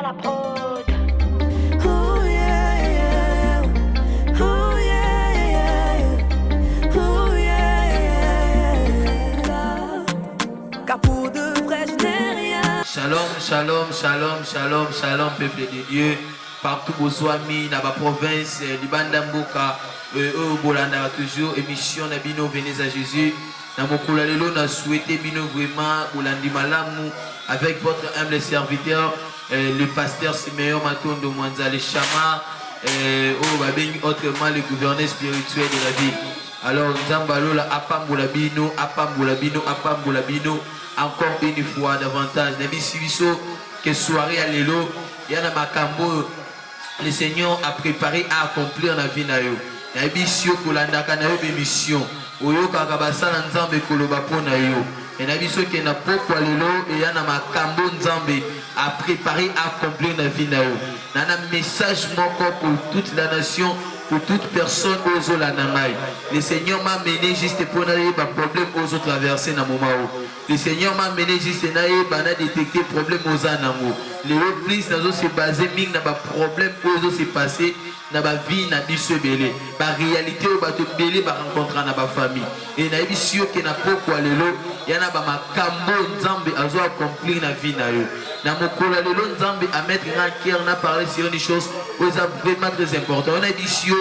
la prod. Oh yeah, yeah. Oh yeah, yeah. Oh yeah, yeah. Car pour de vrai, je n'ai rien. Shalom, shalom, shalom, shalom, shalom, peuple de Dieu. Partout aux amis, dans la province, Libanda Mboka, Bolanda toujours, émission Nabino, venez à Jésus. Dans mon coulalelo, on a souhaité Bino vraiment, Bolandi Malamou, avec votre humble serviteur, le pasteur Siméon Matondo Mwanzale Chama, autrement le gouverneur spirituel de la vie. Alors, Nzambalo, la Apamboulabino, Apamboulabino, Apamboulabino, encore une fois davantage. Nabi Sibiso, que soirée à l'élo, il y a Makambo, le Seigneur a préparé à accomplir la vie na yo. Nabi Sio Kolanda Kanayo mission. Oyo Kakabasala Nzambe Kolobapo na yo. Et Nabi Sio qui n'a pas quoi l'élo, et il y a Makambo Nzambe a préparé à accomplir la vie na yo. Nana message moko pour toute la nation. Pour toute personne aux la nangai. Le Seigneur m'a mené juste pour n'aller pas problème aux autres traverser dans mon moment. Le Seigneur m'a mené juste pour n'aller détecter problème aux anamo. Les reprises n'ont se basé ming n'a pas problème aux autres se passer dans ma vie n'a pas se belé. Par réalité au bateau belé par rencontrer dans ma famille. Et n'a pas sûr que n'a pas quoi le lot. Il y en a pas ma cambo nzambe à zo accomplir la vie na yo. Dans mon cola le lot nzambe à mettre un cœur n'a parlé sur une chose aux vraiment très important. On a dit sûr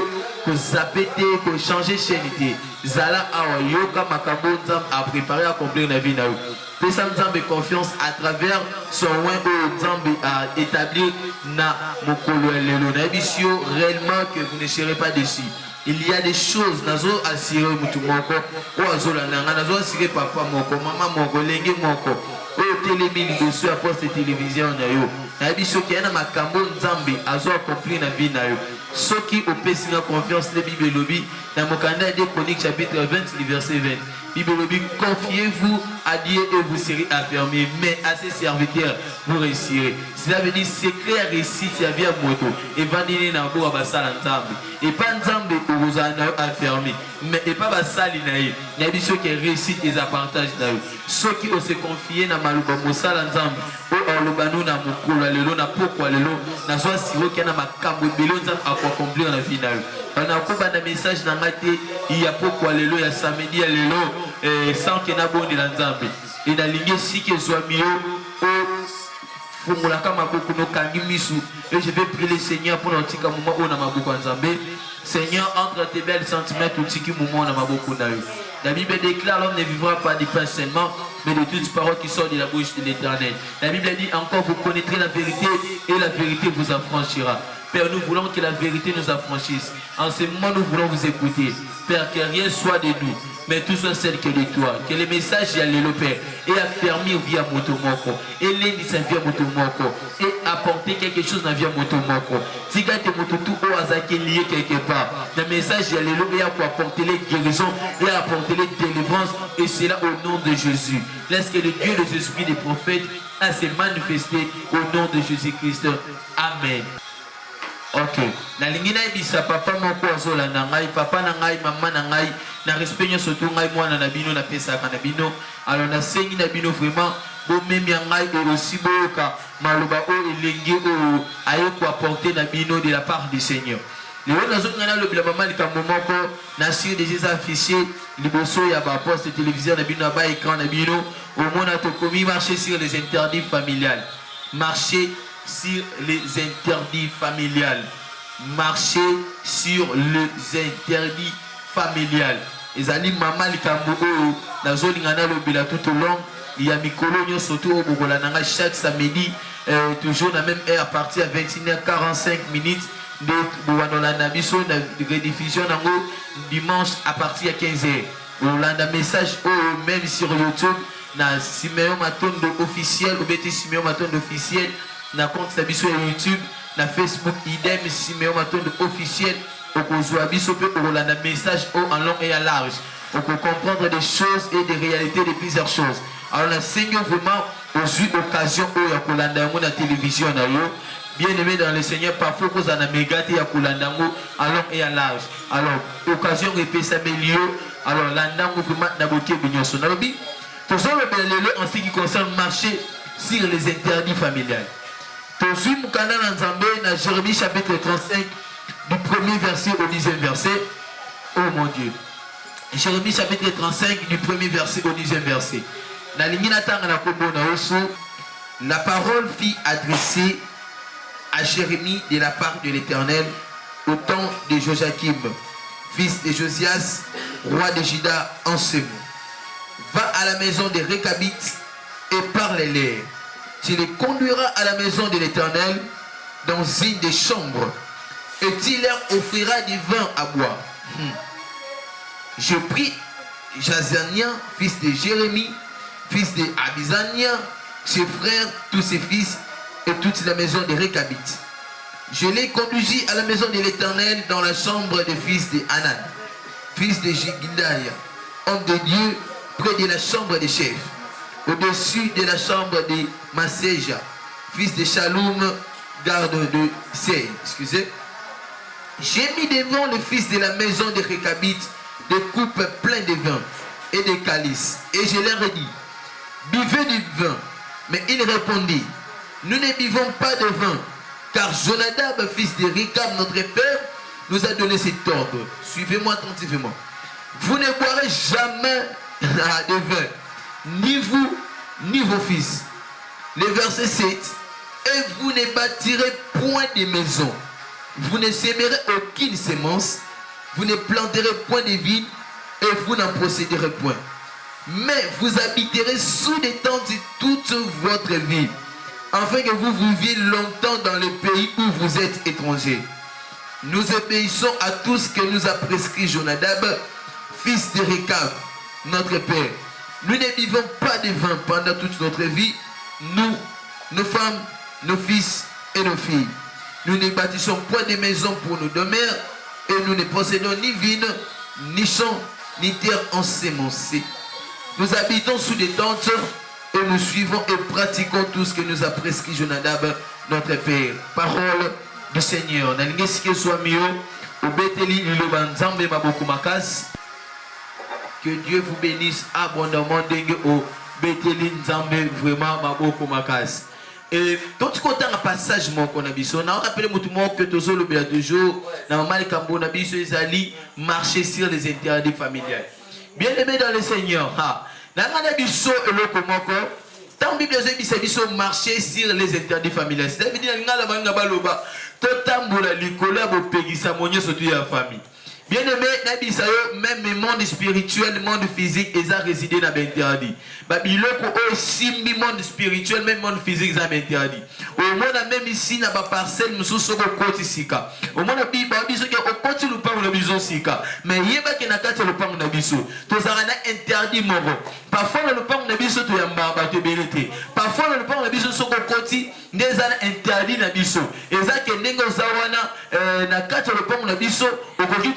que zapété, que changer chaînité. Zala awa yoka makambo nzambe a préparé à accomplir la vie na yo. Pesa nzambe confiance à travers son oin au nzambe à établir na mokolo lelo na bisio réellement que vous ne serez pas déçus. Il y a des choses nazo assuré mutu moko o azola nanga nazo assuré papa moko mama moko lenge moko o télémili dessus à poste télévision na yo na biso ki na makambo nzambe azo accomplir na vie na yo soki opesi na confiance le Bible lobi dans Mokanda de Chroniques chapitre 20 verset 20. Bible lobi confiez-vous à Dieu et vous serez affermis, mais à ses serviteurs vous réussirez. Cela veut dire secret à réussite c'est via moto et vandiner na bo abasala nzambe et pas nzambe vous en affermi mais et pas basali na ye na biso qui réussite et avantage na yo ceux qui ont se confier na maluba mosala nzambe o lobanu na mukula lelo na pokwa lelo na so siro qui na makambo belo nzambe a accomplir na vie na yo on a koba na message na ngate il y a pokwa lelo ya samedi ya lelo sans que na bonde la nzambe et na ligne si que soit mieux et je vais prier le Seigneur pour notre moment où on a maboko nzambe. Seigneur, entre tes belles sentiments tout ce qui moment on a maboko na yo. La Bible déclare l'homme ne vivra pas du pain seulement, mais de toutes paroles qui sortent de la bouche de l'Éternel. La Bible dit encore vous connaîtrez la vérité et la vérité vous affranchira. Père, nous voulons que la vérité nous affranchisse. En ce moment, nous voulons vous écouter. Père, que rien soit de nous, mais tout soit celle que de toi. Que le message y allait le Père et affermir via Motomoko. Et l'Église via Motomoko. Et apporter quelque chose dans via Motomoko. Si tu as tout au hasard qui est lié quelque part, le message y allait le Père pour apporter les guérisons et apporter les délivrances. Et c'est là au nom de Jésus. Laisse que le Dieu des esprits des prophètes a se manifester au nom de Jésus-Christ. Amen. Ok. Na lingina ibisa papa moko azola na ngai papa na ngai mama na ngai na respect nyo surtout ngai mwana na bino na pesa na bino alors na sengi na bino vraiment bo memi ngai et aussi boka maloba o elengi o aye ko apporter na bino de la part du Seigneur. Le nazo ngana le bila mama likambo moko na sur des affichés liboso ya ba poste télévision na bino ba écran na bino au mona to komi marcher sur les interdits familiales. Marcher sur les interdits familiales. Marcher sur les interdits familiales. Les amis maman likambo o nazo ngana le bila tout au long il y a mikolo nyo surtout au bokola nanga chaque samedi toujours la même heure à partir à 21h45 minutes de Boanolanda biso na rediffusion nango dimanche à partir à 15h. Olanda message même sur YouTube na Siméon Matondo officiel ou bêtise Siméon Matondo officiel na compte sa biso YouTube na Facebook idem Siméon Matondo officiel au kozwa biso pe Olanda message en long et à large. On peut comprendre des choses et des réalités de plusieurs choses. Alors le Seigneur vraiment aux occasion où il y a Kolanda la télévision na yo. Bien aimé dans le Seigneur, parfois vous en avez gâté à Koulandango à long et à large. Alors, occasion de sa milieu, alors l'andango vraiment d'aboter Bignon Sonabi. Tout ça, en ce qui concerne marcher sur les interdits familiales. Tout Tozui Mukanda Nzambe na Jérémie chapitre 35 du premier verset au 10e verset. Oh mon Dieu. Jérémie chapitre 35 du premier verset au 10e verset. La parole fut adressée à Jérémie de la part de l'Éternel au temps de Joachim, fils de Josias, roi de Juda, en ce mot. Va à la maison des Récabites et parle-leur. Tu les conduiras à la maison de l'Éternel dans une des chambres et tu leur offriras du vin à boire. Je pris Jazania, fils de Jérémie, fils de Abizania, ses frères, tous ses fils et toute la maison des Récabites. Je les conduisis à la maison de l'Éternel dans la chambre des fils de Hanan, fils de Jigdaya, homme de Dieu, près de la chambre des chefs, au-dessus de la chambre de Maséja, fils de Shalom, garde de Sei. Excusez. J'ai mis devant le fils de la maison des Récabites des coupes pleines de vin et de calices. Et je leur ai dit, buvez du vin. Mais il répondit, nous ne buvons pas de vin, car Jonadab, fils de Rikab, notre père, nous a donné cet ordre. Suivez-moi attentivement. Vous ne boirez jamais de vin, ni vous, ni vos fils. Le verset 7, et vous ne bâtirez point de maison. Vous ne sèmerez aucune semence, vous ne planterez point de vignes, et vous n'en posséderez point. Mais vous habiterez sous des tentes toute votre vie, afin que vous viviez longtemps dans le pays où vous êtes étrangers. Nous obéissons à tout ce que nous a prescrit Jonadab, fils de Récab, notre père. Nous ne vivons pas de vin pendant toute notre vie, nous, nos femmes, nos fils et nos filles. Nous ne bâtissons point de maisons pour nos demeures, et nous ne possédons ni vignes, ni champs, ni terre ensemencée. Nous habitons sous des tentes, et nous suivons et pratiquons tout ce que nous a prescrit Jonadab, notre père. Parole du Seigneur. Que Dieu vous bénisse abondamment. Vraiment, et tout côté un passage qu'on a vu, on a rappelé que tous le bien toujours dans mal cambo na biso ezali marcher sur les interdits familiales. Bien aimé dans le Seigneur, dans la biso eloko moko, tant Bible ezali biso marcher sur les interdits familiales. Ça veut dire ngala banga baloba, totambola likola bo pegisa monyo surtout ya famille. Bien aimé, même le monde spirituel, le monde physique, ils ont résidé dans l'interdit. Babiloko aussi, le monde spirituel, même le monde physique, ils ont interdit. Au monde même ici, dans la parcelle, nous sommes au côté sika. Au monde Bible, nous sommes au côté du pan de bison sika. Mais il y a pas que na kati le pan de bison. Tous ont interdit moro. Parfois le pan de bison tu yamba te belete. Parfois le pan de bison sont au côté des interdit na bison. Et ça que nengo zawana na kati le pan de bison au côté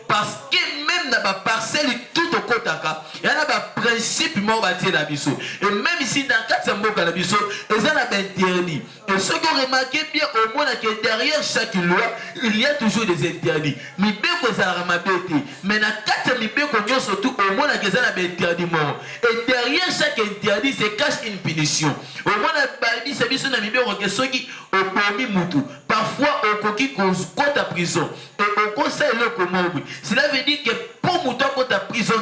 parce que même dans la parcelle tout au kotaka il y a un principe mort bâti la biso et même ici dans 4 mots la biso ils ont interdit et ce que remarquez bien au moins que derrière chaque loi il y a toujours des interdits mais bien que ça ramabete mais dans 4 mibeko surtout au moins que ça n'a interdit mort et derrière chaque interdit se cache une punition au moins la biso biso na mibeko que ceux qui au permis mutu parfois au coquille à prison et au conseil le comment cela veut dire que pour mouton quand à prison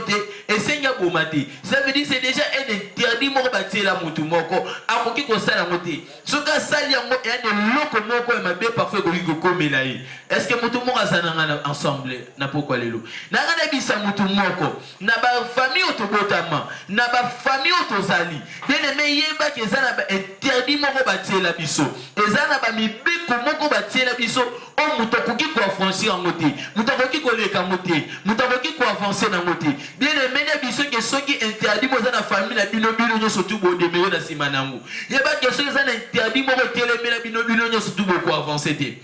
et seigneur bomati ça veut dire c'est déjà un interdit mort bâti la moutou moko à coquille conseil la moté ce cas ça il y a un loco moko et ma bé parfois coquille comme là est-ce que moutou moko azana ensemble na pourquoi les loups na ngana bisa moutou moko na ba famille autobotama na ba famille autozali bien aimé yeba que ça na interdit moko bâti la biso et ça na ba mi bé moko bâti la biso on mutakoki ko avancer en côté mutakoki ko leka côté mutakoki ko avancer dans côté bien aimé na biso que ceux qui interdit mo za na famille na bino bino nyo surtout bo de meyo na simanangu yeba que ceux za na interdit mo ko télé na bino bino nyo surtout bo ko avancer té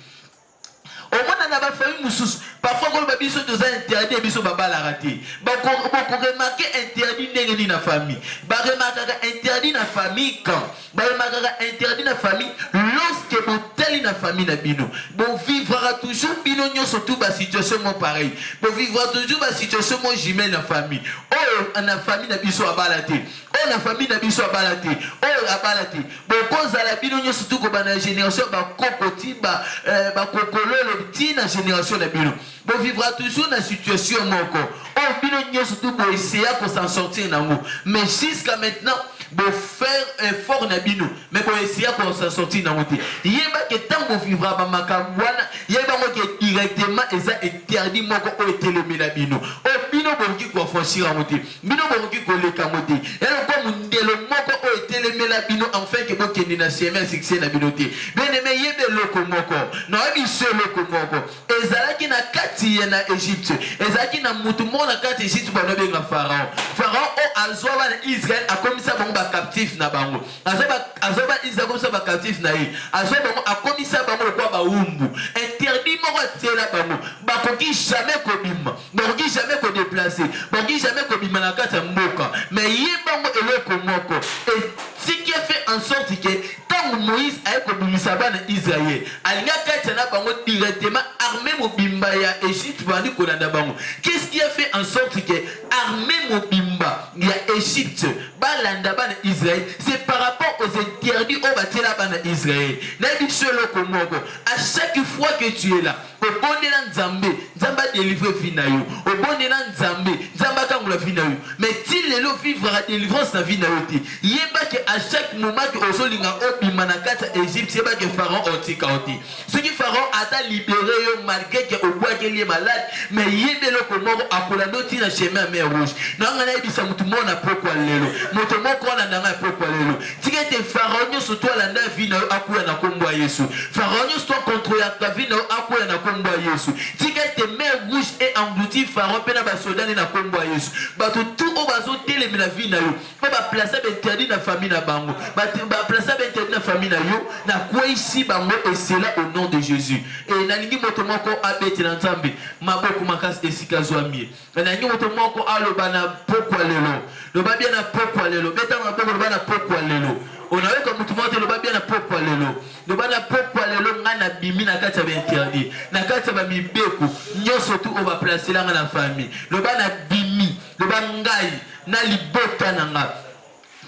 au moins dans la famille moussous parfois quand le biso deux interdit biso baba la raté beaucoup remarquer interdit n'est na famille ba remarquer interdit na famille quand ba remarquer interdit na famille lorsque vous tel na famille na bino bon vivra toujours bino surtout ba situation mon pareil bon vivra toujours ba situation mon jumelle na famille oh na famille na biso abalaté oh na famille na biso abalaté oh abalaté bon cause la bino surtout ko ba na génération ba kokoti ba kokolo le petit na génération na bino bon vivra toujours dans situation moko oh bino surtout pour essayer pour s'en sortir na mo mais jusqu'à maintenant pour faire effort na bino mais pour essayer pour s'en sortir na mo te yeba que tant vous vivra ba makamwana yeba mo que directement eza interdit moko o etelemi na bino oh bino bongi ko franchir na mo te bino bongi ko leka mo te et comme ndelo moko o etelemi na bino enfin que boke ni na chemin succès na bino te bien aimé yebe loko moko na biso loko moko ezalaki na kati na Égypte ezalaki na mutu mo na kati Égypte bano benga Pharaon o azwa ba Israël a komisa bango ba captif na bango azwa ba Israël komisa ba captif na ye azwa bango a komisa bango kwa ba umbu interdit moko tela bango ba koki jamais kobima ba koki jamais ko déplacer ba koki jamais kobima na kati ya mboka mais ye bango eloko moko et ce qui a fait en sorte que quand Moïse a kobimisa bana Israël alinga kati na bango directement armée mobimba ya Égypte bandi kolanda bango qu'est-ce qui a fait en sorte que armée mobimba ya Égypte balanda bana Israël c'est par rapport aux interdits au batela bana Israël na biso loko moko à chaque fois que tu es là au bondela nzambe nzamba délivrer vina yo au bondela nzambe nzamba kangula vina yo mais ti lelo vivre la délivrance na vina yo te yeba que à chaque moment que ozolinga obima na kati Égypte yeba que Pharaon otika oti ce qui Pharaon a libéré yo malgré que au bois qu'il est malade mais yebe loko moko akola ndoti na chemin mer rouge na ngana ebisa mutu mona pourquoi lelo mutu moko na ndanga pourquoi lelo tika te Pharaon surtout la nda vina yo akuya na kombo Yesu Pharaon surtout contre ya vina yo akuya na kombo Yesu tika te mer rouge et englouti Pharaon pena ba soldat na kombo Yesu bato tout o bazo telemi na vina yo ba placer interdit na famille na bango ba placer interdit na famille na yo na quoi ici bango et c'est là au nom de Jésus et na ningi moto moko abeti na nzambe maboko makasi esika zwamie na ningi moto moko aloba na pokwa lelo loba bien na pokwa lelo beta maboko loba na pokwa lelo onaweka mtu mmoja loba bien na pokwa lelo loba na pokwa lelo ngana bimi na kati ya interdit na kati ya mibeko nyoso tu on va placer là na famille loba na bimi loba ngai na libota na ngai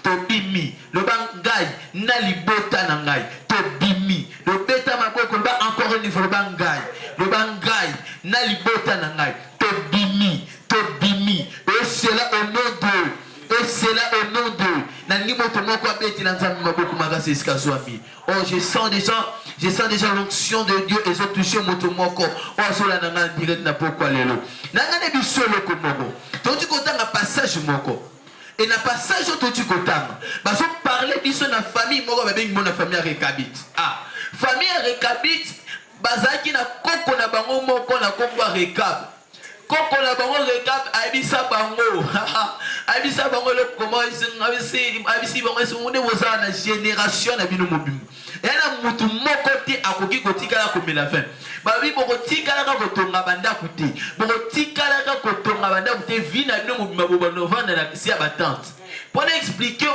tobimi loba ngai na libota na ngai tobimi lobeta maboko loba encore une fois loba ngai na libota na ngai tobimi et cela au nom de et cela au nom de na nimo to moko abeti na nzambe maboko makasi esika zwami oh je sens déjà l'onction de Dieu et ça toucher moto moko oh sola na ngana direct na pokwa lelo na ngana biso loko moko to tu kotanga passage moko et na passage to tu kotanga baso parler biso na famille moko ba bengi mona famille Rekabit famille Rekabit bazaki na koko na bango moko na kombo Rekab koko la bango Rekab abisa bango le comment abisi bango est woza na génération na bino mobimbo yana mutu moko te akoki kotikala komela fin babi boko tikala ka kotonga banda kuti boko tikala ka kotonga banda kuti vina bino mobimba boba novembre na si ya batante pour expliquer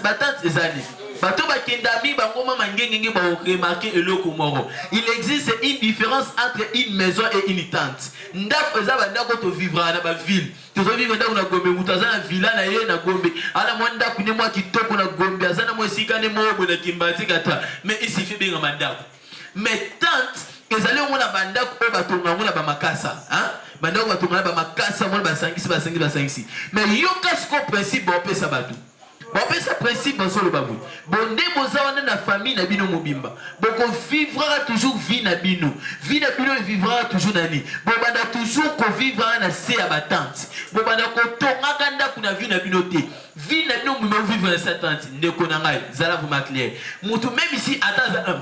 batante ezali bato bakendami bango mama ngengenge ba remarquer eloko moko il existe une différence entre une maison et une tente ndako eza bandako to vivre na ba ville to vivre ndako na Gombe mutaza na villa na ye na Gombe ala mwanda kune mwa kitoko na Gombe azana mwa sikane moko na Kimbati kata mais ici fait bien mandako mais tente ezali mona bandako o batonga mona ba makasa bandako batonga ba makasa mona basangisi mais yoka sko principe ba pesa batu ba pesa principe basolo babu bonde bozawana na famille na bino mobimba boko vivra toujours vie na bino vivra toujours nani bobanda toujours ko vivra na se ya batante bobanda ko tonga kanda kuna vie na bino te vie na bino mobimba vivre na sa tante ndeko na ngai zala vraiment clair mutu même ici attends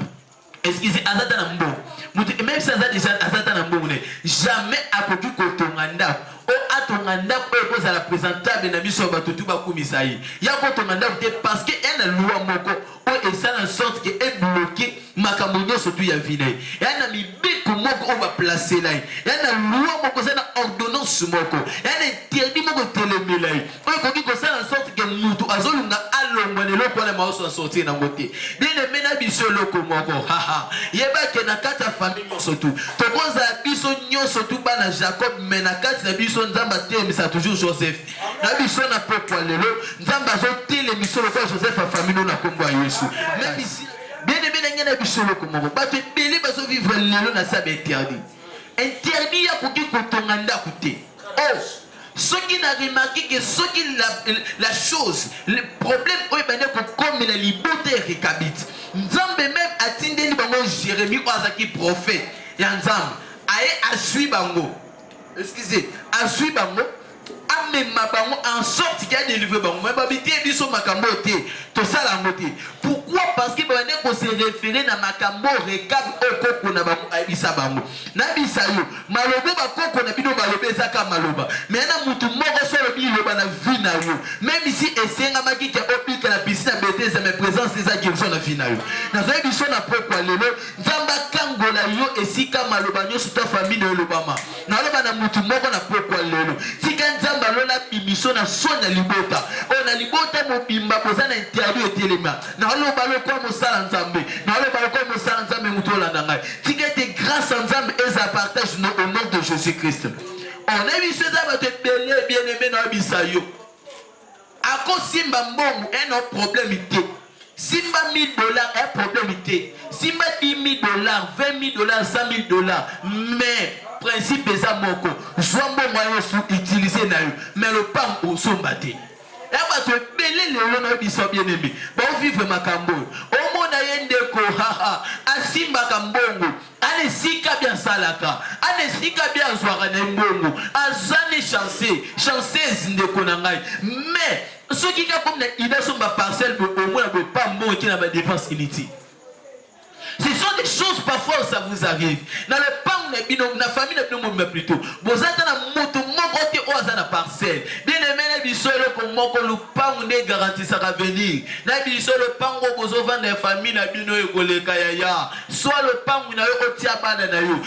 excusez azata na mbo mutu même si azata na mbo jamais akoki ko tonga ndako o atonga ndako e ko la présentable na biso ba tutu ba komisa yi ya ko tonga ndako te parce que elle loi moko o et ça en sorte que est bloqué makambo nyonso tu ya vina ya na mibeko moko on va placer là. Il y a une loi moko ça na ordonnance moko. Il y a un interdit moko telemela. On koki ko ça en sorte que mutu azolunga alongwa ne loko na maoso sortir na ngote. Bien aimé na biso loko moko. Haha. Yeba ke na kata famille nyonso tu. Tokoza biso nyonso tu bana Jacob mais na kati na biso nzamba temisa toujours Joseph. Na biso na pokwa lelo nzamba zo telemisa loko Joseph a famille na kombo ya Yesu. Même ici bien aimé na ngena biso loko moko. Ba te belé bazo vivre lelo na sa interdit. Interdit ya koki kotonga ndako te. Oh, ceux qui n'ont remarqué que ceux qui la chose, le problème comme la liberté récabite. Nzambe même a tindé bango Jérémie Oazaki prophète. Ya Nzambe aye asui bango. Excusez, asui bango. Amema bango en sorte qu'il a délivré bango. Mais babité biso makambo te. To sala ngote. Pourquoi? Parce que bane ko se référer na makambo recap okoko na bango aibisa bango. Na bisa yo, maloba bakoko na bino maloba ezaka maloba. Mais na mutu moko solo bi loba na vie na yo. Même ici esenga maki ke opika na piscine bete za mes présence eza girson na vie na yo. Na zo biso na pokwa lelo, nzamba kangola yo esika maloba nyoso ta famille na lobama. Na loba na mutu moko na pokwa lelo. Tika nzamba lola bimiso na sona libota. On a libota mo bimba kozana interview etelema. Na loba kwa mosala nzambe na ole ba kwa mosala nzambe mutola ndangai tikete grâce à nzambe et ça partage au nom de Jésus-Christ. On a vu ça va te belé bien aimé na bisayo ako simba mbongo un autre problème ité simba $1000 un problème ité simba $10,000 $20,000 $100,000 mais principe eza moko zwambo moyo sou utiliser na yo mais le pam au sombate. Et bah tu belé le long de biso bien aimé. Bon vivre makambo. Au monde yende ko haha. Asimba kambongo. Ane sika bien salaka. Ane sika bien zwara na mbongo. Azane chanceuse ndeko na ngai. Mais ceux qui comme na ida sont ma parcelle au moins pas mbongo qui na ba dépense inutile. Ce sont des choses parfois où ça vous arrive. Dans le pan, la famille n'a plutôt. Vous êtes dans moto, mon côté, ou à la parcelle. Bien aimé, la bisole, comme moi, le pan, on est garanti, ça va venir. La bisole, le pan, vous avez des familles, la bino, et le kayaya. Soit le pan, on a eu au tiaba,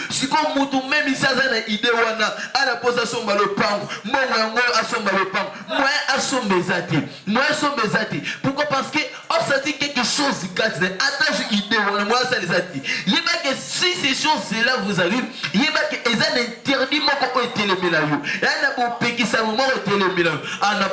si comme moto, même si ça a une idée, on a la possession de le pan, moi, à son le pan, moi, à son mesati. Moi, à son mesati. Pourquoi? Parce que, oh, ça dit quelque chose, attache idée, moi, ça les a dit. Il y a que si ces choses-là vous arrivent, il y a que les interdits moko etelemela yo. Il y a un pays qui s'est moment etelemela yo.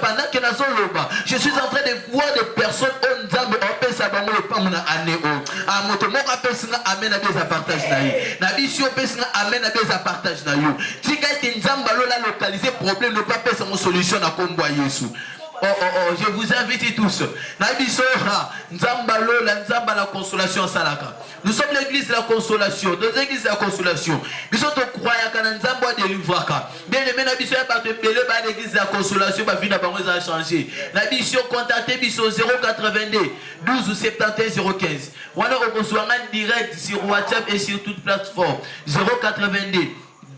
Pendant que nous sommes là, je suis en train de voir des personnes on nzambe opé sa bango le pas mona année o. Moto moko apesa amena beza partage na yo. Na biso opesa amena beza partage na yo. Tika ete nzamba lola localiser problème ne pas pesa mon solution na kombo Yesu. Je vous invite tous. La consolation salaka. Nous sommes l'église de la consolation. Dans l'église de la consolation. Nous sommes croyants que nous avons des livres. Bien aimé, nous avons l'église de la consolation. Ma vie n'a pas changé. La mission contactez 082 12 71 015. Voilà, on reçoit en direct sur WhatsApp et sur toute plateforme. 082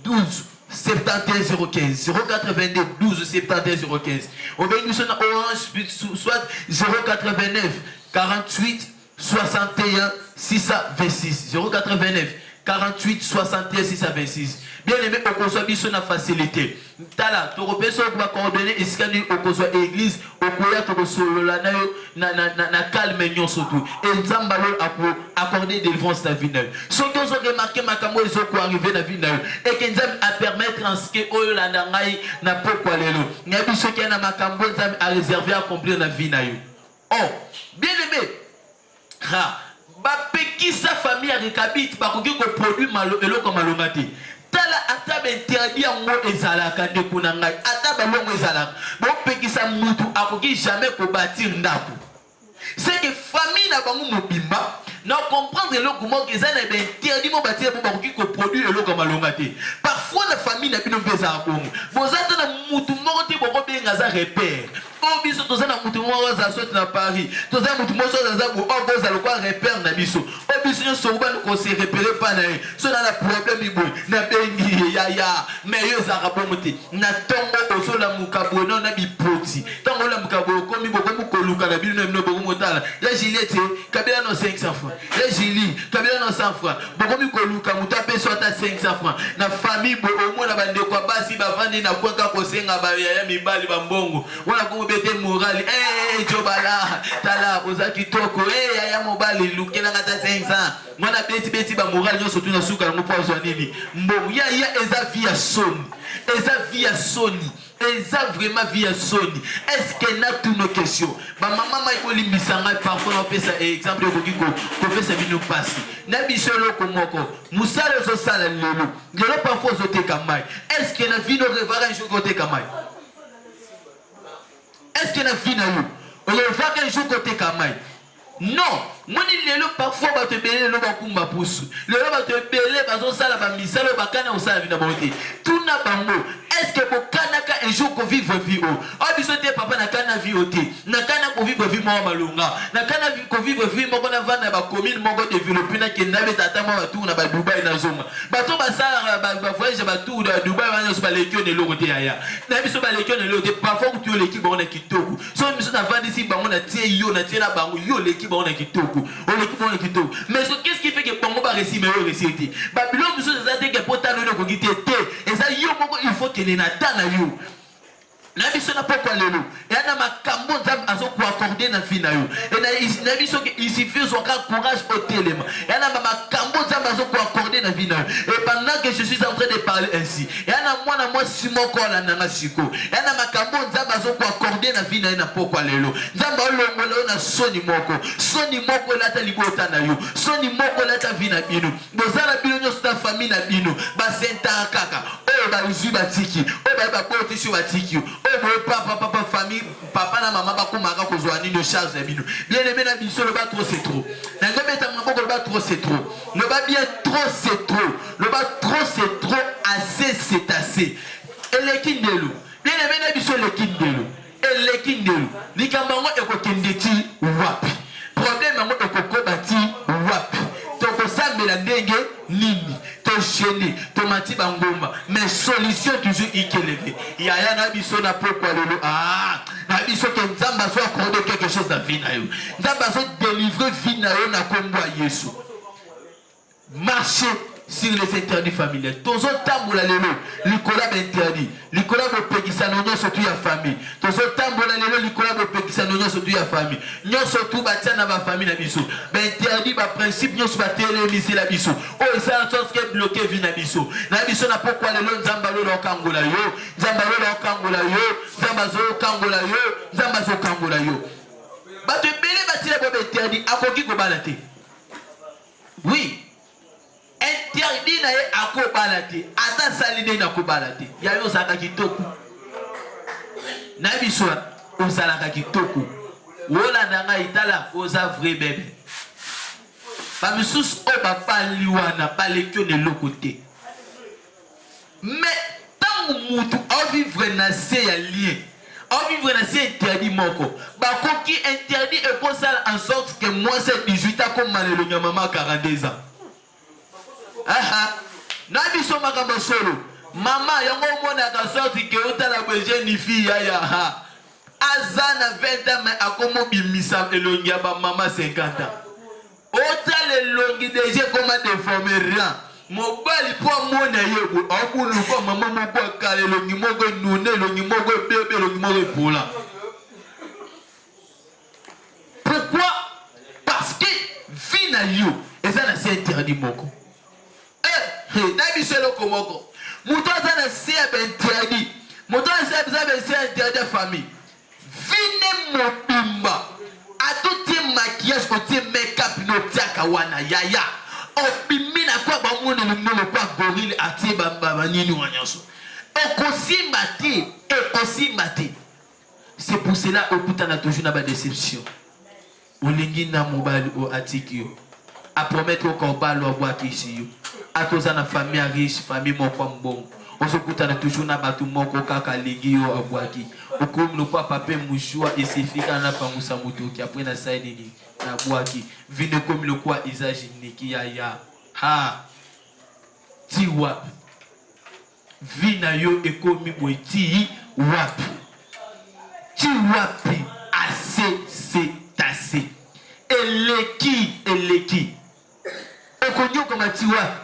12 71 015 082 12 71 015. On va nous sonner orange soit 089 48 61 626 089 48 61 626. Bien aimé, on conçoit biso na facilité. Tala, tu repères sur ma coordonnée et scanner au conçoit église, au courrier tu reçois la na calme nyon surtout. Et Nzambalo a pour accorder délivrance dans la vie. Ceux qui ont remarqué ma camo ils ont arrivé dans la vie et que Nzam a permettre en ce que oyo la nangai na pourquoi lelo. Nyabi ceux qui na makambo Nzam a réservé à accomplir la vie na yo. Oh, bien aimé. Ha, ba peki sa famille rekabit ba koki ko produit malo eloko malongati. Tala ata interdit yango ezalaka de kunangai ata balongo ezalaka bo pekisa mutu akoki jamais ko bâtir ndako. C'est que famille na bango mobimba na comprendre eloko moko ezana be interdit mo bâtir bo bakoki ko produire eloko malongati. Parfois la famille na bino pesa bongo bozata na mutu moko te boko benga za repère Oh biso toza na mutu moko za sote na Paris. Toza mutu moko za bo oboza le kwa repère na biso. Oh biso nyo so ba ko se repérer pa na ye. So na problème ibo na bengi ya mais yo za rabomote. Na tongo oso la mukabo na bipoti. Tongo la mukabo komi boko mukoluka na bino no boko motala. Ya Juliette kabila no 500 francs. Ya Julie kabila no 100 francs. Boko mukoluka mutu apeso ata 500 francs. Na famille bo omo na bande kwa basi bavandi na kwa ko senga ba ya mibali bambongo. Wana ko bete morali jobala tala ozaki toko ya mobali lukela ngata 500 mwana beti ba morali nyoso tuna suka na mopozo nini mbongo ya eza via soni eza via soni eza vraiment via soni est-ce que na toutes nos questions ba mama mai ko limbisanga parfois on fait ça exemple ko fait ça bino passi na biso loko moko musala zo sala lelo parfois zo te kamai est-ce que na vino revara un jour côté kamai. Est-ce que la vie n'a eu? On va qu'un jour côté Kamaï. Non, moi ni le parfois va te belé le bakumba pousse. Le va te belé parce que ça la va misa le bakana ou ça la vie d'abonté. Tout n'a pas mot. Est-ce que pour kanaka un jour qu'on vive vie au? Ah biso te papa na kana vie au té. Na kana qu'on vive vie moi malunga. Na kana qu'on vive vie moi qu'on a va na ba commune moi qu'on développer na kenda be tata moi tout na ba Dubaï na zoma. Ba to ba sala ba voyage ba tout de Dubaï va na so ba lekio ne lokote ya. Na biso ba lekio ne lokote parfois que tu l'équipe on a kitoko. So biso na vandi si ba on a tie yo na tie na bango yo l'équipe on a kitoko. On l'équipe on a kitoko. Mais qu'est-ce qui fait que bango ba réussir mais yo réussir? Babylone biso ça te que potano no ko kité et ça yo il faut que na yo na biso na poko lelo ya na makambo nzambe azoku accorder na vie na yo et na biso il suffit zo ka courage au téléma ya na makambo nzambe azoku accorder na vie na yo et pendant que je suis en train de parler ainsi ya na moi simoko la na siko ya na makambo nzambe azoku accorder na vie na yo na poko lelo nzambe olongolo na soni moko la ta libota na yo soni moko la ta vie na bino bozala bino nyoso ta famille na bino ba senta kaka o ba uzu batiki o ba porte sur batiki papa famille papa na maman ba kumaka ko zoani no charge na bino bien aimé na biso le ba trop c'est trop na ngombe ta maboko le ba trop c'est trop le ba bien trop c'est trop le ba trop c'est trop assez c'est assez et le kindelo bien aimé na biso le kindelo et le kindelo likambango ekokendeti wapi problème ngo ekokobati wapi toko sambela ndenge nini to gêner to mati bangomba mais solution toujours ikeleve yaya na biso na poko lelo na biso que nzamba so accorder quelque chose dans vie na yo nzamba so délivrer vie na yo na kombo ya Yesu marcher sur les interdits familiaux tozo tambola lelo likola ba interdit likola bo pekisa nonyo surtout ya famille tozo tambola lelo likola bo pekisa nonyo surtout ya famille nyo surtout ba tia na ba famille na biso ba interdit ba principe nyo ba télé lycée la biso o ça en sorte que bloquer vie na biso na pourquoi lelo nzamba lelo kangola yo nzamba lelo kangola yo nzamba zo kangola yo nzamba zo kangola yo ba te belé ba tia bo interdit akoki ko balate oui interdit na ye akobalate ata saline na kobalate ya yo saka kitoko na biso osalaka kitoko wola nanga itala oza vrai bébé ba misusu o ba paliwana balekyo ne lokote mais tant mutu o vivre na se ya lien o vivre na se interdit moko ba koki interdit et pour ça en sorte que moi c'est 18 ans comme malelo nyama 42 ans. Na biso makambo solo mama yango mona ka sorti ke otala beje ni fille ya azana 20 ans mais akomo bimisa elongi ba mama 50 ans otala elongi déjà comment déformer rien mobali po mona yebo akulu ko mama moko kala elongi moko nune elongi moko bebe elongi moko pola. Pourquoi? Parce que vie na yo et ça c'est interdit moko. Nabiselo komoko muto azana se interdit muto azana se interdit famille vine mobimba atuti maquillage côté make-up no tiaka wana yaya opimina kwa ba mona no kwa gorille ati baba nini wanyaso ekosimba te c'est pour cela okutana toujours na ba déception olingi na mobali o atikio a promettre au combat lo boaki ici. A cause de la famille riche, famille mon bon. On se contente toujours na batu moko kaka ligio abwaki. Okom no pa pape mushua et c'est fika na pa musa moto qui après na saini na bwaki. Vine comme le quoi usage niki ya. Ha. Ti wap. Vina yo ekomi boiti wapi. Ti wapi assez c'est assez. Eleki. Okonyo koma ti wapi.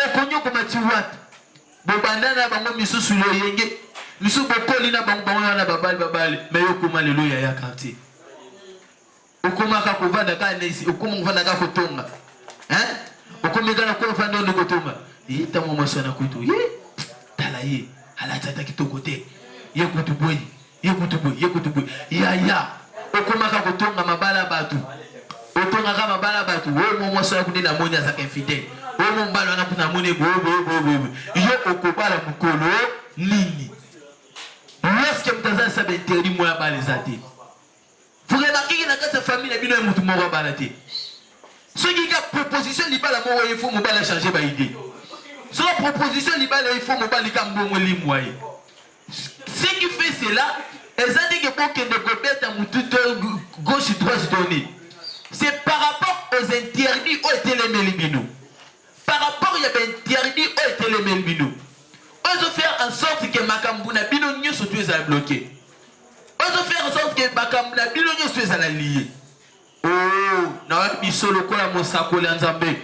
Okonyo koma ti wapi. Bobandana bango misusu lo yenge. Misu bokoli na bango na babali. Mais okoma lelo ya quartier. Okoma ka kovanda ka nesi, okoma kovanda ka kotonga. Hein? Okoma kana ko vanda ndo kotonga. Yita mo masona kutu. Ye. Tala ye. Ala tata kitokote. Ye kutuboyi. Ya. Okoma ka kotonga mabala batu. Otonga ka mabala batu. Wo mo masona kunina monya za infidèle. Omo mbalo na kuna mone bo. Yo okobala mukolo nini. Lorsque mtaza sa interdit moi bala zate. Vous remarquez que dans cette famille bino e mutu moko bala te. Ce qui a proposition libala mo il faut mo bala changer ba idée. Sur la proposition libala il faut mo bala kambongo limwaye. Ce qui fait cela, ezali que pour que de gobeta mutu gauche droite donner. C'est par rapport aux interdits où étaient les melibino. Par rapport il y avait interdit où étaient les melibino. On doit faire en sorte que Makambuna Bino Nyo soit bloqué. On doit faire en sorte que Makambuna Bino Nyo soit lié. Oh, na biso lokola mosako la Nzambe.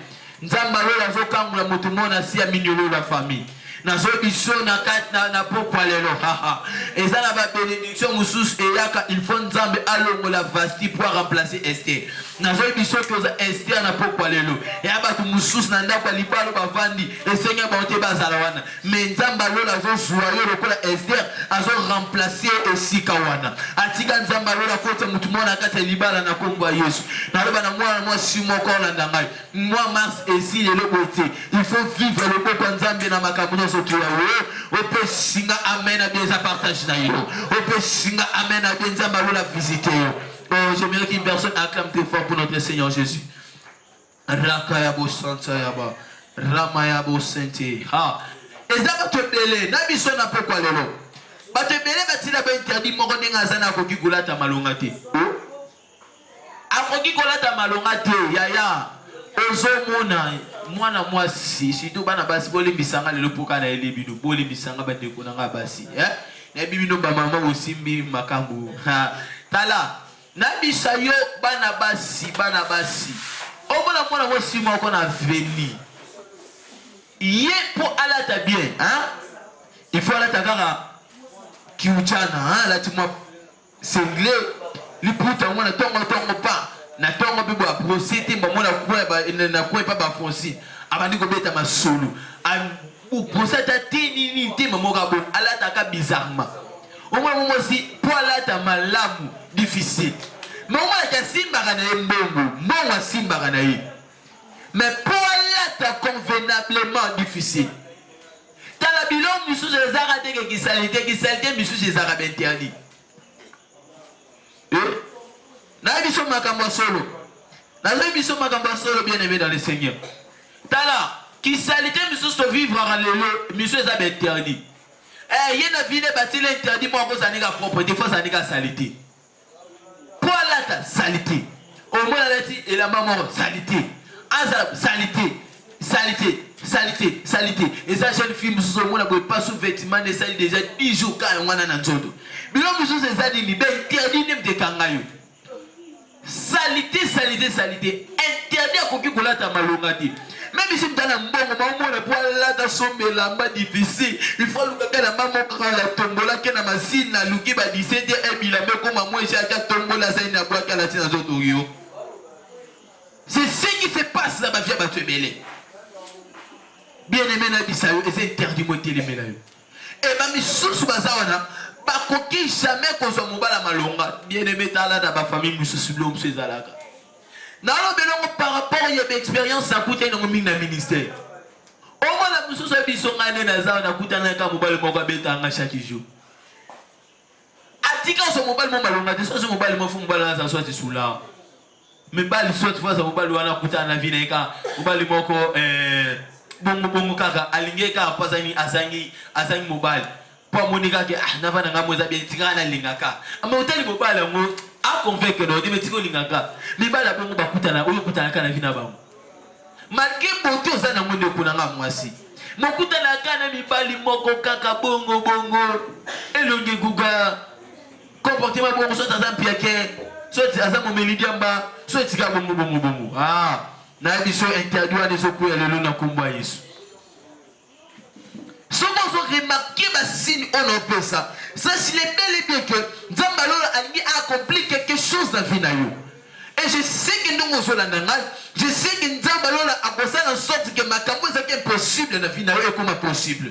Nzamba lola zokamula mutu mona si ya minyolo la famille. Nazo biso na kat na pokwa lelo haha. Ezala ba bénédiction musus eyaka il faut Nzambe alongo la vasti pour remplacer Esther. Nazo biso koza Esther na pokwa lelo. Ya ba musus na ndako libalo bavandi esenya ba ote bazala wana. Mais Nzamba lola zo joyeux lokola Esther azo remplacer esika wana. Atika Nzamba lola kota mutu mona kata libala na kombo Yesu. Na loba na moi si moko na ndangai. Moi mars ici le beauté. Il faut vivre le beau Nzambe na makambo. On peut singa amen à bien partager na yo. On peut singa amen à bien la visiter. Oh, j'aimerais qu'une personne acclame très fort pour notre Seigneur Jésus. Rakayabo Santa Yaba. Ramayabo Sente. Ha. Ezaba te belé. Nabi sona pourquoi lelo. Ba te belé ba tila ba interdit moko ninga zana ko kigulata malongate. Akoki kolata malongate yaya. Ozomona mwana mwasi surtout bana basi boli bisanga lelo poka na elebino boli bisanga bande ko nanga basi na bibino ba mama osimbi makambu tala na bisayo bana basi omona mwana mwasi moko na veni ye po alata bien il faut alata kaka kiuchana la timwa sengle li puta mwana tongo pa na tongo bibo a procéder ba mona na kwa pa ba fonci abandi ko beta masolo ou procéder tini te mamoka bon alata ka bizarrement au moins si pour alata malamu difficile mais au moins ya simba kana mbongo simba kana yi mais pour alata convenablement difficile tala bilon misu je zara te ki salite misu je zara interdit na biso makambo solo. Na biso makambo solo bien aimé dans le Seigneur. Tala, qui salité monsieur se vivre en lelo, monsieur ça interdit. Yena vine bâti l'interdit moi ko sanika propre, des fois sanika salité. Pour la salité. Au moins la dit et la maman salité. Azab salité. Et ça jeune fille monsieur so mona pas sous vêtement de sali déjà 10 jours quand on a nzondo. Bilo monsieur c'est ça dit ben interdit nem de kangayo. Salité. Interdit à koki kolata malongati. Même si mtana mbongo maomona pour lata sombe lamba difficile. Il faut luka na maman quand la tombola ke na masine na luki ba 17 et bilambe comme moi j'ai à tombola ça na bois kala tina zotorio. C'est ce qui se passe là-bas via ba tebele. Bien aimé na bisayo et c'est interdit monter les melayo. Et ba mi sous bazawana pas coquille jamais qu'on soit mobile malonga bien aimé tala da ba famille monsieur sublom monsieur zalaka na lo belongo par rapport à une expérience ça coûte dans le ministère au moins la monsieur so biso ngane na za na coûte na ka mobile moko betanga chaque jour atika so mobile mo malonga de so mobile mo fu mobile na so tisula mais bali soit fois mobile wana coûte na vie na ka mobile moko bongo kaka alinge ka pasani azangi mobile po monika ke nava na ngamoza bien tingana lingaka ama utali mobile ngo a convaincre no de metiko lingaka mibala bongo bakutana oyo kutana kana vina bango malgré boto ozana ngone kunanga mwasi mokutana kana mibali moko kaka bongo elongi guga comportement bongo soit azam piake soit azam melidiamba soit tika bongo na biso interdit à des okuya lelo na komba Yesu. Si vous remarquez ma signe on en peut ça. Sachez bel et bien que Nzambalola a accompli quelque chose dans la vie na yo. Et je sais que nous sommes je sais que Nzambalola a pensé en sorte que ma cambo est impossible dans la vie na yo et comment possible.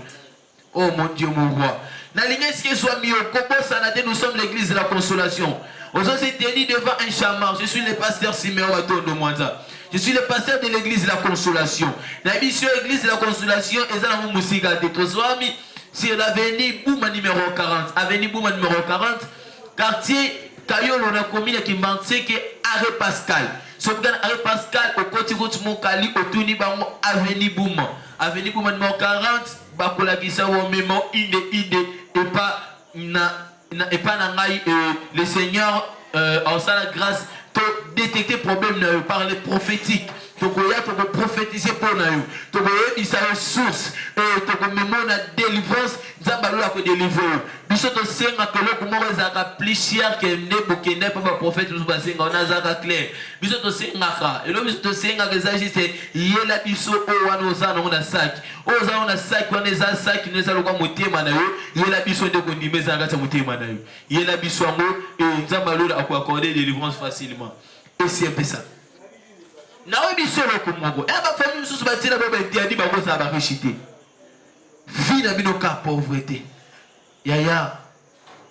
Oh mon Dieu mon roi. Na ligne ce que soit mis au Kobo Sanate, nous sommes l'église de la consolation. Aujourd'hui c'est tenu devant un chamar. Je suis le pasteur Siméon Wato de Mwanza. Je suis le pasteur de l'église de la consolation. La mission église de la consolation est dans la musique de Toswami. C'est l'avenue Bouma numéro 40. Avenue Bouma numéro 40. Quartier Kayol, on a commis qui manque que Arrêt Pascal. Sauf que Arrêt Pascal, au côté de Monkali, au Tuni Bango, Avenue Bouma. Avenue Bouma numéro 40. Bakola Kisa ou même ide et pas nangai le Seigneur en sa grâce. Détecter problème par les prophétiques. Tu peux prophétiser pour nous. Tu peux dire une source. Tu peux même la délivrance. Zambalou a délivré. Bisous de senga que l'on commence à plus cher que ne bouquet pas prophète nous passer on a zaka clair. Bisous de senga et le bisous de senga que ça juste yela bisous au wanoza on a sac. Oza on a sac on a sac nous allons quoi monter manayo. Yela bisous de kondimé zaka ça monter manayo. Yela bisous ngo et Zambalou a accordé délivrance facilement. Et c'est un peu ça. Nawe bisous le kumongo. Et ma famille sous bâti la baba interdit ba ça va réchiter. Vie na binoka pauvreté. Yaya,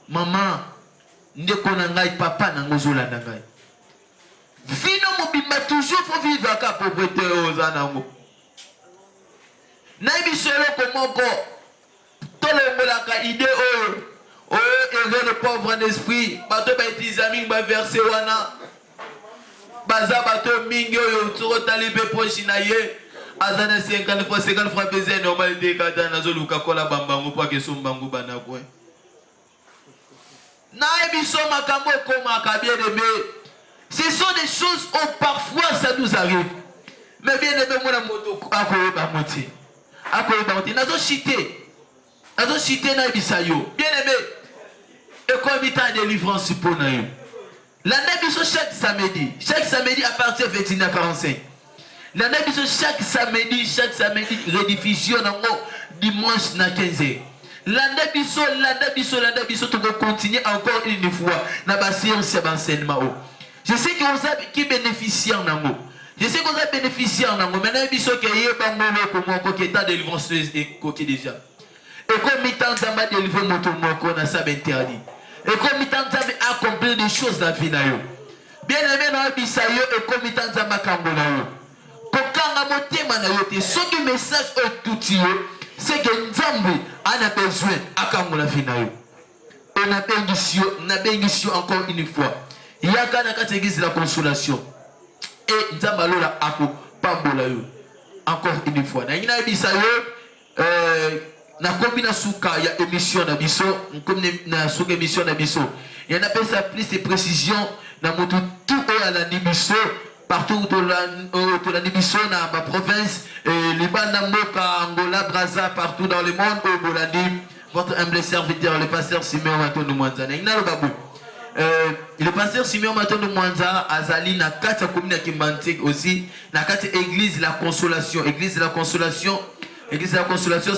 maman, ndeko na ngai, papa na ngozola na ngai. Vino mobima toujours faut vivre à pauvreté aux anango. Naibi solo komoko, tolongolaka idée erreur le pauvre en esprit, bato ba itizami ba verset wana. Baza bato mingi oyo tsoro talibe pochi na ye. Azana 50 fois baiser normalité kada na zoluka kola bambango pour que son bango banakwe. Na ebiso makambo koma ka bien aimé. Ce sont des choses où parfois ça nous arrive. Mais bien aimé mona moto akoyeba moti. Akoyeba moti nazo chité. Nazo chité na bisayo. Bien aimé. Et comme il de délivrance pour na yo. La nebiso chaque samedi à partir de 21h45. Chaque samedi, rediffusion dimanche na 15h. L'année biso, tu vas continuer encore une fois dans la séance d'enseignement. Je sais que vous avez qui bénéficient en ango. Je sais que vous avez bénéficié en ango. Maintenant, biso qui est bangolo comme qui est délivrance et coquille déjà. Et comme il tente de délivrer mon tour, on a ça interdit. Et comme il tente d'accomplir des choses dans la vie. Bien aimé dans la bisayo et comme il tente de ce que le message est tout c'est que Nzambe a besoin à quand la vie. On a bénéficié encore une fois. Il y a quand l'église de la consolation. Et Nzambe a pas encore une fois. Il y a une émission d'Abisso. Il y a ça plus de précision dans tout à la Nibisso. Partout de la Nibisso, dans ma province, Liban, Namoka, Angola, Brazza, partout dans le monde, au Bolandi, votre humble serviteur, le pasteur Siméon Maton de Mwanza. Le pasteur Siméon Maton de Mwanza, Azali, na kata commune Kimbantik aussi, na kata église la consolation. Église de la consolation,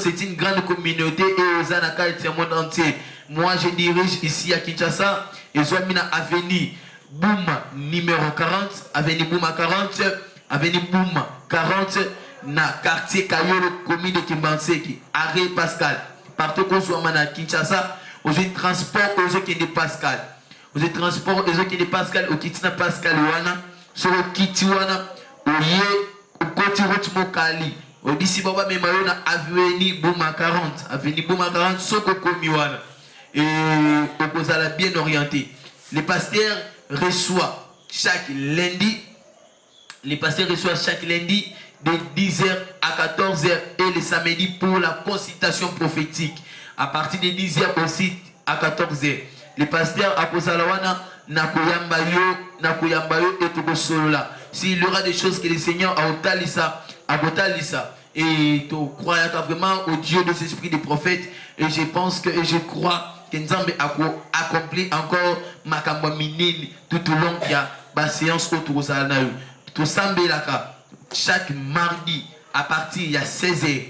c'est une grande communauté et aux Anaka et au monde entier. Moi, je dirige ici à Kinshasa, et je suis à Avenue Bouma numéro 40, Avenue Bouma 40, Avenue Bouma 40, na quartier Kayolo, commune de Kimbanseki, Arrêt Pascal. Partout qu'on soit à Kinshasa, aux transports aux autres qui est Pascal. Aux transports aux autres qui est Pascal, au Kitina Pascal Wana, sur le Kitiwana, au lieu, au côté route Mokali. Au d'ici Baba Memayona, Avenue Bouma 40, Avenue Bouma 40, Sokoko Miwana. Et au Kozala bien orienté. Les pasteurs reçoit chaque lundi, de 10h à 14h et le samedi pour la consultation prophétique. À partir de 10h aussi à 14h. Le pasteur Aposalawana Nakoyamba yo et Togo Solola. S'il y aura des choses que le Seigneur a otalisa, et tu crois vraiment au Dieu de cet esprit des prophètes, et je pense que, et je crois que Nzambe a accompli encore Makamba Minene tout au long de la séance autour de la tout Sambelaka. Chaque mardi à partir de 16h,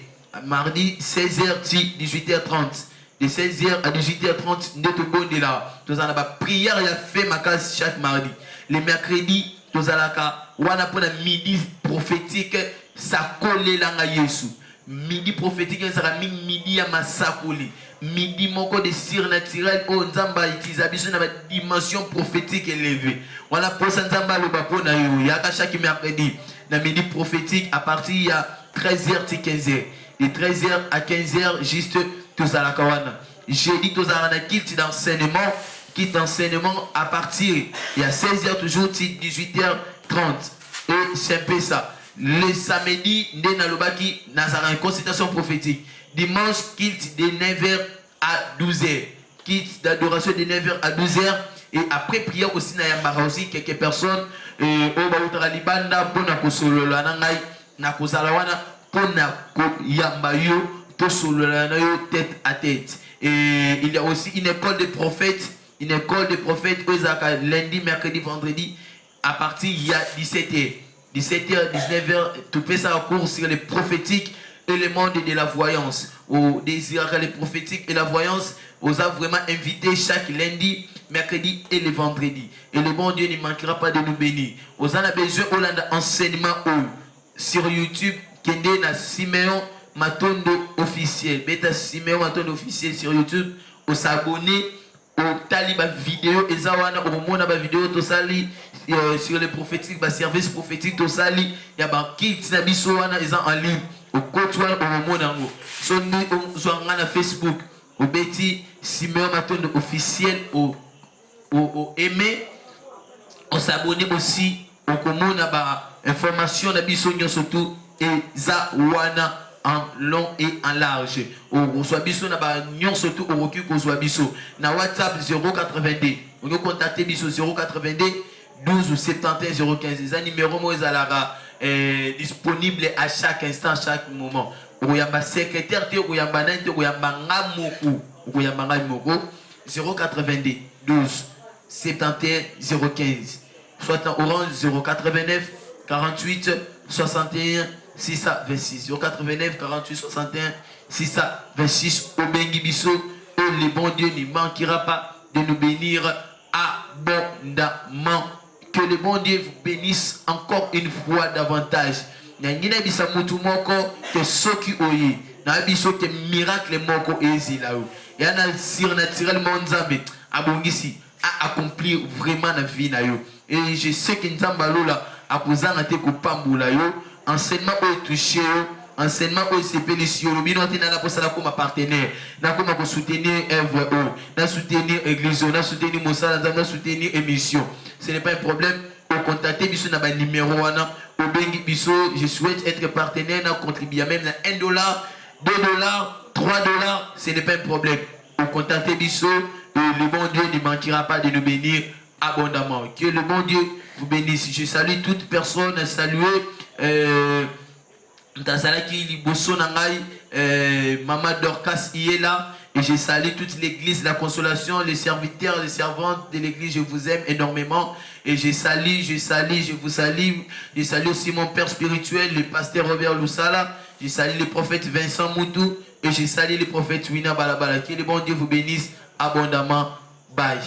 mardi 16h 18h30. De 16h à 18h30, nous avons là. Nous avons prière et fait ma case chaque mardi. Les mercredis, nous avons midi prophétique, ça colle là Yesu. Midi prophétique, ça sera midi à massacoli. Midi moko de sir naturel, oh Nzamba utilisation dans la dimension prophétique élevée. On a posé Nzamba le bapo na yo. Il y a chaque mercredi, dans midi prophétique à partir de 13h à 15h. De 13h à 15h, juste tous à la Kawana. J'ai dit tous à la quitte d'enseignement à partir il y a 16h toujours 18h30 et c'est un peu ça. Le samedi Ndenalobaki Nazara une consultation prophétique. Dimanche quitte de 9h à 12h. Quitte d'adoration de 9h à 12h et après prière aussi Nayambara aussi quelques personnes au Bautara Libanda pour na kosolo la nangai na kozalawana pour na yambayo tête à tête. Et il y a aussi une école de prophètes, lundi, mercredi, vendredi, à partir il y a 17h, 19h, tout fait ça en cours sur les prophétiques et le monde de la voyance. Au désir les prophétiques et la voyance, on a vraiment invité chaque lundi, mercredi et le vendredi. Et le bon Dieu ne manquera pas de nous bénir. On a besoin d'enseignement sur YouTube, Kende na Simeon Matondo officiel, bêta Simeon Matondo officiel sur YouTube, au s'abonner, au taliba vidéo, et zawana au moment de la vidéo, tout ça sur les prophétiques, le service prophétique, tout ça il y a un kit nabisoana, ils sont en ligne, au côtoir au moment d'ango. Sur Facebook, au bêti Simeon Matondo officiel, au aimer, au s'abonner aussi, au comment on a information nabisonia surtout, et zawana en long et en large. Au Soabiso na ba nyon surtout au recul au Soabiso. Na WhatsApp 082. On peut contacter biso 082 12 ou 71 015. Les numéros mo ezalaka disponible à chaque instant, chaque moment. Oyamba secrétaire te oyamba nante oyamba ngamoku. Oyamba ngamoku 082 12 71 015. Soit en orange 089 48 61 626 089 48 61 626 au Bengi Bisso et le bon Dieu ne manquera pas de nous bénir abondamment. Que le bon Dieu vous bénisse encore une fois davantage. Nangina bisa mutu moko que soki oye na biso que miracle moko ezila yo. Yana surnaturellement Nzambe abongisi a accomplir vraiment na vie na yo. Et je sais que Nzamba lola a posé na te ko pambula yo. Enseignement est touché, enseignement est sépélition. Le bino est là pour ça comme partenaire. N'a comme pour soutenir œuvre, n'a soutenir église, n'a soutenir Moussa, n'a soutenir émission. Ce n'est pas un problème. Pour contacter biso na ba numéro wana au bengi biso, je souhaite être partenaire, n'a contribuer même à $1, $2, $3, ce n'est pas un problème. Pour contacter biso, le bon Dieu ne manquera pas de nous bénir abondamment. Que le bon Dieu vous bénisse. Je salue toute personne, saluer Maman Dorcas y est là et je salue toute l'église, la consolation, les serviteurs, les servantes de l'église, je vous aime énormément et je vous salue, je salue aussi mon père spirituel, le pasteur Robert Loussala, je salue le prophète Vincent Moutou et je salue le prophète Wina Balabala. Que le bon Dieu vous bénisse abondamment. Bye.